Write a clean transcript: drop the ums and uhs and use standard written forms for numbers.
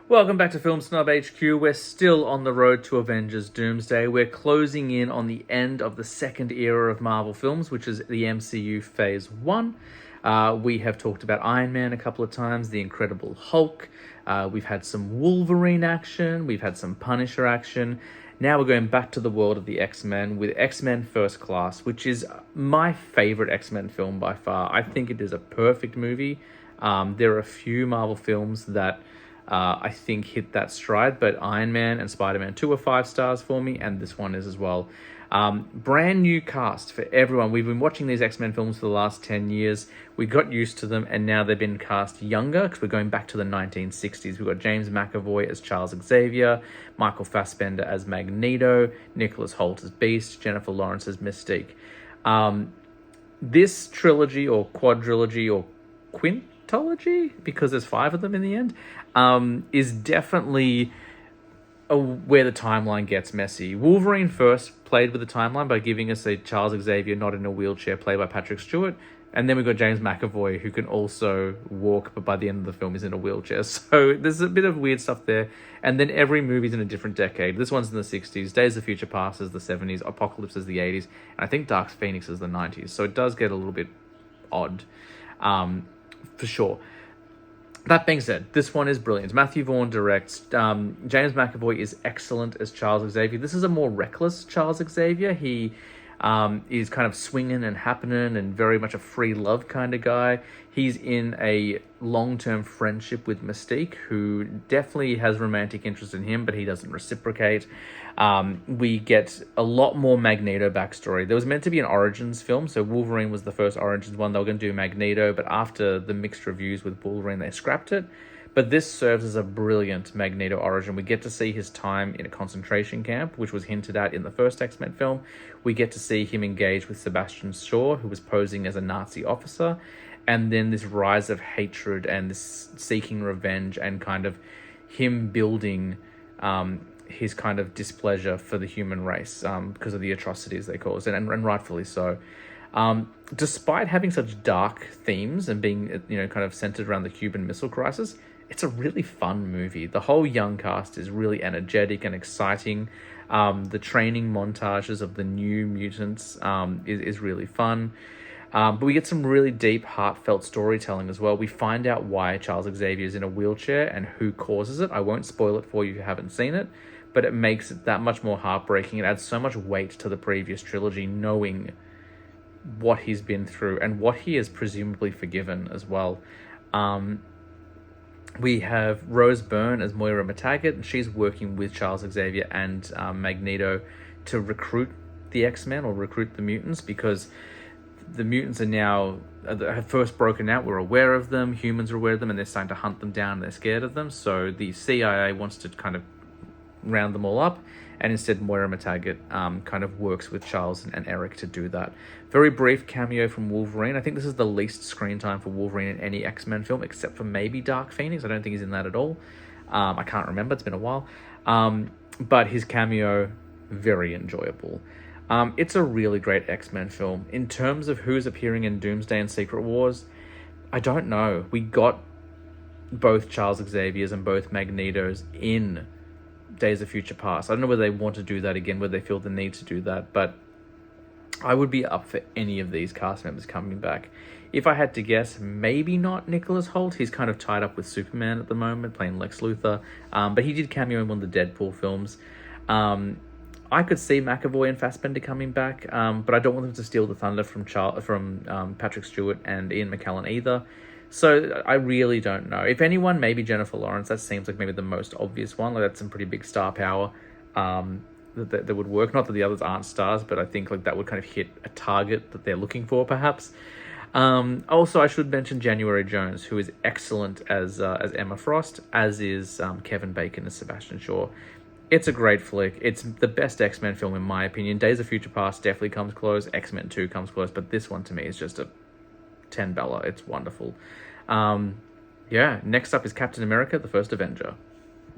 Welcome back to Film Snob HQ. We're still on the road to Avengers Doomsday. We're closing in on the end of the second era of Marvel films, which is the MCU Phase 1. We have talked about Iron Man a couple of times, the Incredible Hulk. We've had some Wolverine action. We've had some Punisher action. Now we're going back to the world of the X-Men with X-Men First Class, which is my favorite X-Men film by far. I think it is a perfect movie. There are a few Marvel films that I think hit that stride, but Iron Man and Spider-Man 2 are 5 stars for me, and this one is as well. Brand new cast for everyone. We've been watching these X-Men films for the last 10 years. We got used to them, and now they've been cast younger because we're going back to the 1960s. We've got James McAvoy as Charles Xavier, Michael Fassbender as Magneto, Nicholas Hoult as Beast, Jennifer Lawrence as Mystique. This trilogy or quadrilogy or quintology, because there's 5 of them in the end, is definitely where the timeline gets messy. Wolverine first played with the timeline by giving us a Charles Xavier not in a wheelchair played by Patrick Stewart, and then we've got James McAvoy who can also walk, but by the end of the film is in a wheelchair. So there's a bit of weird stuff there. And then every movie's in a different decade. This one's in the 60s, Days of Future Past is the 70s, Apocalypse is the 80s, and I think Dark Phoenix is the 90s. So it does get a little bit odd, for sure. That being said, this one is brilliant. Matthew Vaughn directs. James McAvoy is excellent as Charles Xavier. This is a more reckless Charles Xavier. He is kind of swinging and happening and very much a free love kind of guy. He's in a long-term friendship with Mystique, who definitely has romantic interest in him, but he doesn't reciprocate. We get a lot more Magneto backstory. There was meant to be an Origins film, so Wolverine was the first Origins one. They were going to do Magneto, but after the mixed reviews with Wolverine, they scrapped it. But this serves as a brilliant Magneto origin. We get to see his time in a concentration camp, which was hinted at in the first X-Men film. We get to see him engage with Sebastian Shaw, who was posing as a Nazi officer. And then this rise of hatred and this seeking revenge and kind of him building his kind of displeasure for the human race because of the atrocities they caused, and rightfully so. Despite having such dark themes and being, kind of centered around the Cuban Missile Crisis, it's a really fun movie. The whole young cast is really energetic and exciting. The training montages of the new mutants is really fun. But we get some really deep, heartfelt storytelling as well. We find out why Charles Xavier is in a wheelchair and who causes it. I won't spoil it for you if you haven't seen it, but it makes it that much more heartbreaking. It adds so much weight to the previous trilogy, knowing what he's been through and what he is presumably forgiven as well. We have Rose Byrne as Moira McTaggart, and she's working with Charles Xavier and Magneto to recruit the X-Men or recruit the mutants, because the mutants are now have first broken out. We're aware of them, humans are aware of them, and they're starting to hunt them down, and they're scared of them. So the CIA wants to kind of round them all up, and instead Moira McTaggart kind of works with Charles and Eric to do that. Very brief cameo from Wolverine. I think this is the least screen time for Wolverine in any X-Men film, except for maybe Dark Phoenix. I don't think he's in that at all. I can't remember, it's been a while. But his cameo, very enjoyable. It's a really great X-Men film. In terms of who's appearing in Doomsday and Secret Wars, I don't know. We got both Charles Xavier's and both Magneto's in Days of Future Past. I don't know whether they want to do that again, whether they feel the need to do that, but I would be up for any of these cast members coming back. If I had to guess, maybe not Nicholas Hoult. He's kind of tied up with Superman at the moment, playing Lex Luthor, but he did cameo in one of the Deadpool films. I could see McAvoy and Fassbender coming back, but I don't want them to steal the thunder from Patrick Stewart and Ian McKellen either. So I really don't know. If anyone, maybe Jennifer Lawrence. That seems like maybe the most obvious one. Like, that's some pretty big star power that would work. Not that the others aren't stars, but I think like that would kind of hit a target that they're looking for, perhaps. Also, I should mention January Jones, who is excellent as Emma Frost, as is Kevin Bacon as Sebastian Shaw. It's a great flick. It's the best X-Men film in my opinion. Days of Future Past definitely comes close. X-Men 2 comes close, but this one to me is just a 10 Bella. It's wonderful. Next up is Captain America, the First Avenger.